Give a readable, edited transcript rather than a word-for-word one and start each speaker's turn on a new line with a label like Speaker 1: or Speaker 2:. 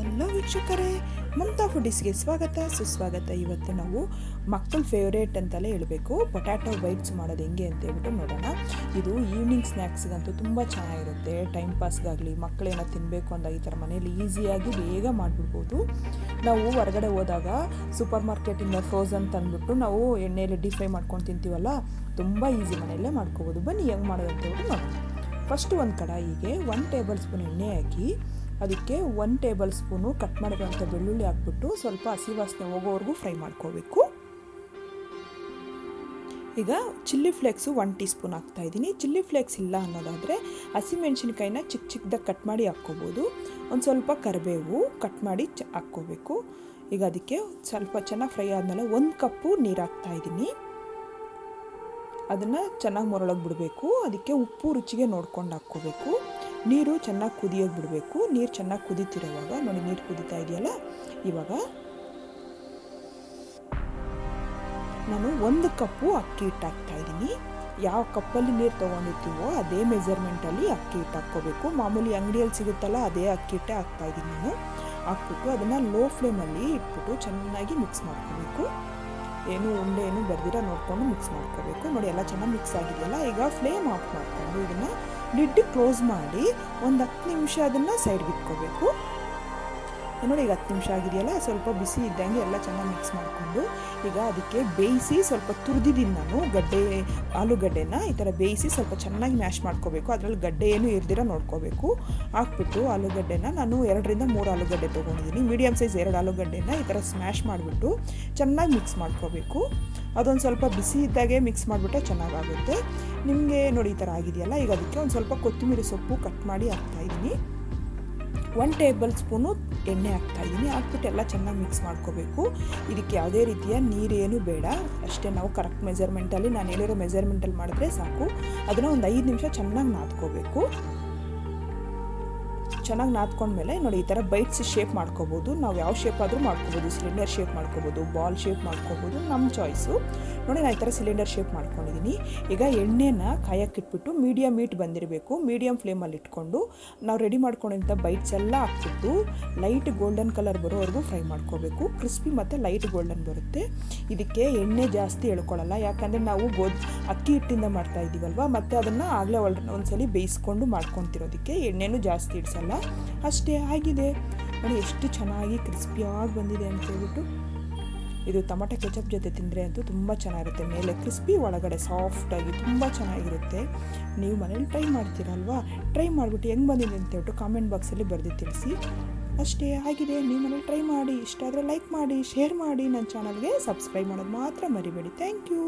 Speaker 1: Hello ವೀಕ್ಷಕರೇ, ಮಮತಾ ಫುಡೀಸ್ಗೆ ಸ್ವಾಗತ ಸುಸ್ವಾಗತ. ಇವತ್ತು ನಾವು ಮಕ್ಕಳ ಫೇವ್ರೇಟ್ ಅಂತಲೇ ಹೇಳಬೇಕು, ಪೊಟ್ಯಾಟೊ ಬೈಟ್ಸ್ ಮಾಡೋದು ಹೆಂಗೆ ಅಂತ ಹೇಳ್ಬಿಟ್ಟು ನೋಡೋಣ. ಇದು ಈವ್ನಿಂಗ್ ಸ್ನ್ಯಾಕ್ಸ್ಗಂತೂ ತುಂಬ ಚೆನ್ನಾಗಿರುತ್ತೆ. ಟೈಮ್ ಪಾಸ್ಗಾಗಲಿ ಮಕ್ಕಳೇನೋ ತಿನ್ನಬೇಕು ಅಂದಾಗ ಈ ಥರ ಮನೇಲಿ ಈಸಿಯಾಗಿ ಬೇಗ ಮಾಡಿಬಿಡ್ಬೋದು. ನಾವು ಹೊರಗಡೆ ಹೋದಾಗ ಸೂಪರ್ ಮಾರ್ಕೆಟಿಂದ ಫ್ರೋಝನ್ ತಂದುಬಿಟ್ಟು ನಾವು ಎಣ್ಣೆಯಲ್ಲಿ ಡೀಪ್ ಫ್ರೈ ಮಾಡ್ಕೊಂಡು ತಿಂತೀವಲ್ಲ, ತುಂಬ ಈಸಿ ಮನೆಯಲ್ಲೇ ಮಾಡ್ಕೋಬೋದು. ಬನ್ನಿ ಹೆಂಗೆ ಮಾಡೋದು ಅಂತ ಹೇಳ್ಬಿಟ್ಟು ನೋಡೋಣ. ಫಸ್ಟು ಒಂದು ಕಡಾಯಿಗೆ 1 ಟೇಬಲ್ ಸ್ಪೂನ್ ಎಣ್ಣೆ ಹಾಕಿ ಅದಕ್ಕೆ 1 ಟೇಬಲ್ ಸ್ಪೂನು ಕಟ್ ಮಾಡಿರೋಂಥ ಬೆಳ್ಳುಳ್ಳಿ ಹಾಕ್ಬಿಟ್ಟು ಸ್ವಲ್ಪ ಹಸಿ ವಾಸನೆ ಹೋಗೋವರೆಗೂ ಫ್ರೈ ಮಾಡ್ಕೋಬೇಕು. ಈಗ ಚಿಲ್ಲಿ ಫ್ಲೇಕ್ಸು 1 ಟೀ ಸ್ಪೂನ್ ಹಾಕ್ತಾಯಿದ್ದೀನಿ. ಚಿಲ್ಲಿ ಫ್ಲೇಕ್ಸ್ ಇಲ್ಲ ಅನ್ನೋದಾದರೆ ಹಸಿಮೆಣ್ಸಿನ್ಕಾಯಿನ ಚಿಕ್ಕ ಚಿಕ್ಕದಾಗಿ ಕಟ್ ಮಾಡಿ ಹಾಕ್ಕೋಬೋದು. ಒಂದು ಸ್ವಲ್ಪ ಕರಿಬೇವು ಕಟ್ ಮಾಡಿ ಹಾಕ್ಕೋಬೇಕು. ಈಗ ಅದಕ್ಕೆ ಸ್ವಲ್ಪ ಚೆನ್ನಾಗಿ ಫ್ರೈ ಆದಮೇಲೆ 1 ಕಪ್ಪು ನೀರು ಹಾಕ್ತಾಯಿದ್ದೀನಿ. ಅದನ್ನು ಚೆನ್ನಾಗಿ ಮೊರಳೋಗಿ ಬಿಡಬೇಕು. ಅದಕ್ಕೆ ಉಪ್ಪು ರುಚಿಗೆ ನೋಡ್ಕೊಂಡು ಹಾಕ್ಕೋಬೇಕು. ನೀರು ಚೆನ್ನಾಗಿ ಕುದಿಯೋಗಿ ಬಿಡಬೇಕು. ನೀರು ಚೆನ್ನಾಗಿ ಕುದೀತಿರೋವಾಗ ನೋಡಿ, ನೀರು ಕುದೀತಾ ಇದೆಯಲ್ಲ, ಇವಾಗ ನಾನು 1 ಕಪ್ಪು ಅಕ್ಕಿ ಹಿಟ್ಟು ಹಾಕ್ತಾಯಿದ್ದೀನಿ. ಯಾವ ಕಪ್ಪಲ್ಲಿ ನೀರು ತೊಗೊಂಡಿರ್ತೀವೋ ಅದೇ ಮೆಜರ್ಮೆಂಟಲ್ಲಿ ಅಕ್ಕಿ ಹಿಟ್ಟು ಹಾಕ್ಕೋಬೇಕು. ಮಾಮೂಲಿ ಅಂಗಡಿಯಲ್ಲಿ ಸಿಗುತ್ತಲ್ಲ ಅದೇ ಅಕ್ಕಿ ಹಿಟ್ಟೆ ಹಾಕ್ತಾಯಿದ್ದೀನಿ ನಾನು. ಹಾಕ್ಬಿಟ್ಟು ಅದನ್ನು ಲೋ ಫ್ಲೇಮಲ್ಲಿ ಇಟ್ಬಿಟ್ಟು ಚೆನ್ನಾಗಿ ಮಿಕ್ಸ್ ಮಾಡ್ಕೋಬೇಕು. ಉಂಡೆ ಬರ್ದಿರ ನೋಡಿಕೊಂಡು ಮಿಕ್ಸ್ ಮಾಡ್ಕೋಬೇಕು. ನೋಡಿ, ಎಲ್ಲ ಚೆನ್ನಾಗಿ ಮಿಕ್ಸ್ ಆಗಿದೆಯಲ್ಲ. ಈಗ ಫ್ಲೇಮ್ ಆಫ್ ಮಾಡಿಕೊಂಡು ಇದನ್ನು ಲಿಡ್ ಕ್ಲೋಸ್ ಮಾಡಿ ಒಂದು 10 ನಿಮಿಷ ಅದನ್ನು ಸೈಡ್ಗೆ ಇಟ್ಕೋಬೇಕು. ನೋಡಿ, ಈಗ 10 ನಿಮಿಷ ಆಗಿದೆಯಲ್ಲ, ಸ್ವಲ್ಪ ಬಿಸಿ ಇದ್ದಂಗೆ ಎಲ್ಲ ಚೆನ್ನಾಗಿ ಮಿಕ್ಸ್ ಮಾಡಿಕೊಂಡು ಈಗ ಅದಕ್ಕೆ ಬೇಯಿಸಿ ಸ್ವಲ್ಪ ತುರಿದಿದ್ದೀನಿ ನಾನು ಆಲೂಗಡ್ಡೆನ ಈ ಥರ ಬೇಯಿಸಿ ಸ್ವಲ್ಪ ಚೆನ್ನಾಗಿ ಮ್ಯಾಶ್ ಮಾಡ್ಕೋಬೇಕು. ಅದರಲ್ಲಿ ಗಡ್ಡೆ ಏನು ಇರ್ದಿರ ನೋಡ್ಕೋಬೇಕು. ಹಾಕ್ಬಿಟ್ಟು ಆಲೂಗಡ್ಡೆನ ನಾನು 2 ರಿಂದ 3 ಆಲೂಗಡ್ಡೆ ತೊಗೊಂಡಿದ್ದೀನಿ. ಮೀಡಿಯಮ್ ಸೈಜ್ 2 ಆಲೂಗಡ್ಡೆನ ಈ ಥರ ಸ್ಮ್ಯಾಶ್ ಮಾಡಿಬಿಟ್ಟು ಚೆನ್ನಾಗಿ ಮಿಕ್ಸ್ ಮಾಡ್ಕೋಬೇಕು. ಅದೊಂದು ಸ್ವಲ್ಪ ಬಿಸಿ ಇದ್ದಾಗೆ ಮಿಕ್ಸ್ ಮಾಡಿಬಿಟ್ರೆ ಚೆನ್ನಾಗಾಗುತ್ತೆ. ನಿಮಗೆ ನೋಡಿ ಈ ಥರ ಆಗಿದೆಯಲ್ಲ. ಈಗ ಅದಕ್ಕೆ ಒಂದು ಸ್ವಲ್ಪ ಕೊತ್ತಂಬರಿ ಸೊಪ್ಪು ಕಟ್ ಮಾಡಿ ಹಾಕ್ತಾಯಿದ್ದೀನಿ. 1 ಟೇಬಲ್ ಸ್ಪೂನು ಎಣ್ಣೆ ಹಾಕ್ತಾಯಿದ್ದೀನಿ. ಹಾಕ್ಬಿಟ್ಟು ಎಲ್ಲ ಚೆನ್ನಾಗಿ ಮಿಕ್ಸ್ ಮಾಡ್ಕೋಬೇಕು. ಇದಕ್ಕೆ ಯಾವುದೇ ರೀತಿಯ ನೀರೇನು ಬೇಡ, ಅಷ್ಟೇ ನಾವು ಕರೆಕ್ಟ್ ಮೆಜರ್ಮೆಂಟಲ್ಲಿ ನಾನು ಹೇಳಿರೋ ಮೆಜರ್ಮೆಂಟಲ್ಲಿ ಮಾಡಿದ್ರೆ ಸಾಕು. ಅದನ್ನು ಒಂದು 5 ನಿಮಿಷ ಚೆನ್ನಾಗಿ ನಾದ್ಕೋಬೇಕು. ಚೆನ್ನಾಗಿ ನಾದ್ಕೊಂಡ್ಮೇಲೆ ನೋಡಿ, ಈ ಥರ ಬೈಟ್ಸ್ ಶೇಪ್ ಮಾಡ್ಕೋಬೋದು. ನಾವು ಯಾವ ಶೇಪ್ ಆದರೂ ಮಾಡ್ಕೋಬೋದು. ಸಿಲಿಂಡರ್ ಶೇಪ್ ಮಾಡ್ಕೋಬೋದು, ಬಾಲ್ ಶೇಪ್ ಮಾಡ್ಕೋಬೋದು, ನಮ್ಮ ಚಾಯ್ಸು. ನೋಡಿ, ನಾನು ಈ ಥರ ಸಿಲಿಂಡರ್ ಶೇಪ್ ಮಾಡ್ಕೊಂಡಿದ್ದೀನಿ. ಈಗ ಎಣ್ಣೆನ ಕಾಯಕ್ಕಿಟ್ಬಿಟ್ಟು ಮೀಡಿಯಮ್ ಹೀಟ್ ಬಂದಿರಬೇಕು. ಮೀಡಿಯಮ್ ಫ್ಲೇಮಲ್ಲಿ ಇಟ್ಕೊಂಡು ನಾವು ರೆಡಿ ಮಾಡ್ಕೊಂಡಿದ್ದ ಬೈಟ್ಸ್ ಎಲ್ಲ ಹಾಕ್ಬಿಟ್ಟು ಲೈಟ್ ಗೋಲ್ಡನ್ ಕಲರ್ ಬರೋವರೆಗೂ ಫ್ರೈ ಮಾಡ್ಕೋಬೇಕು. ಕ್ರಿಸ್ಪಿ ಮತ್ತು ಲೈಟ್ ಗೋಲ್ಡನ್ ಬರುತ್ತೆ. ಇದಕ್ಕೆ ಎಣ್ಣೆ ಜಾಸ್ತಿ ಎಳ್ಕೊಳ್ಳಲ್ಲ, ಯಾಕಂದರೆ ನಾವು ಅಕ್ಕಿ ಹಿಟ್ಟಿಂದ ಮಾಡ್ತಾ ಇದ್ದೀವಲ್ವ, ಮತ್ತು ಅದನ್ನು ಆಗಲೇ ಒಂದ್ಸಲಿ ಬೇಯಿಸ್ಕೊಂಡು ಮಾಡ್ಕೊತಿರೋದಕ್ಕೆ ಎಣ್ಣೆನೂ ಜಾಸ್ತಿ ಇಡಿಸಲ್ಲ. ಅಷ್ಟೇ ಆಗಿದೆ. ನೋಡಿ, ಎಷ್ಟು ಚೆನ್ನಾಗಿ ಕ್ರಿಸ್ಪಿಯಾಗಿ ಬಂದಿದೆ ಅಂತ ಹೇಳ್ಬಿಟ್ಟು. ಇದು ಟೊಮೆಟೊ ಕೆಚಪ್ ಜೊತೆ ತಿಂದರೆ ಅಂತೂ ತುಂಬ ಚೆನ್ನಾಗಿರುತ್ತೆ. ಮೇಲೆ ಕ್ರಿಸ್ಪಿ, ಒಳಗಡೆ ಸಾಫ್ಟಾಗಿ ತುಂಬ ಚೆನ್ನಾಗಿರುತ್ತೆ. ನೀವು ಮನೇಲಿ ಟ್ರೈ ಮಾಡ್ತೀರಲ್ವಾ, ಟ್ರೈ ಮಾಡಿಬಿಟ್ಟು ಹೆಂಗೆ ಬಂದಿದೆ ಅಂತ ಹೇಳ್ಬಿಟ್ಟು ಕಾಮೆಂಟ್ ಬಾಕ್ಸಲ್ಲಿ ಬರೆದು ತಿಳಿಸಿ. ಅಷ್ಟೇ ಆಗಿದೆ. ನೀವು ಮನೇಲಿ ಟ್ರೈ ಮಾಡಿ. ಇಷ್ಟ ಆದರೆ ಲೈಕ್ ಮಾಡಿ, ಶೇರ್ ಮಾಡಿ. ನನ್ನ ಚಾನಲ್ಗೆ ಸಬ್ಸ್ಕ್ರೈಬ್ ಮಾಡೋದು ಮಾತ್ರ ಮರಿಬೇಡಿ. Thank you.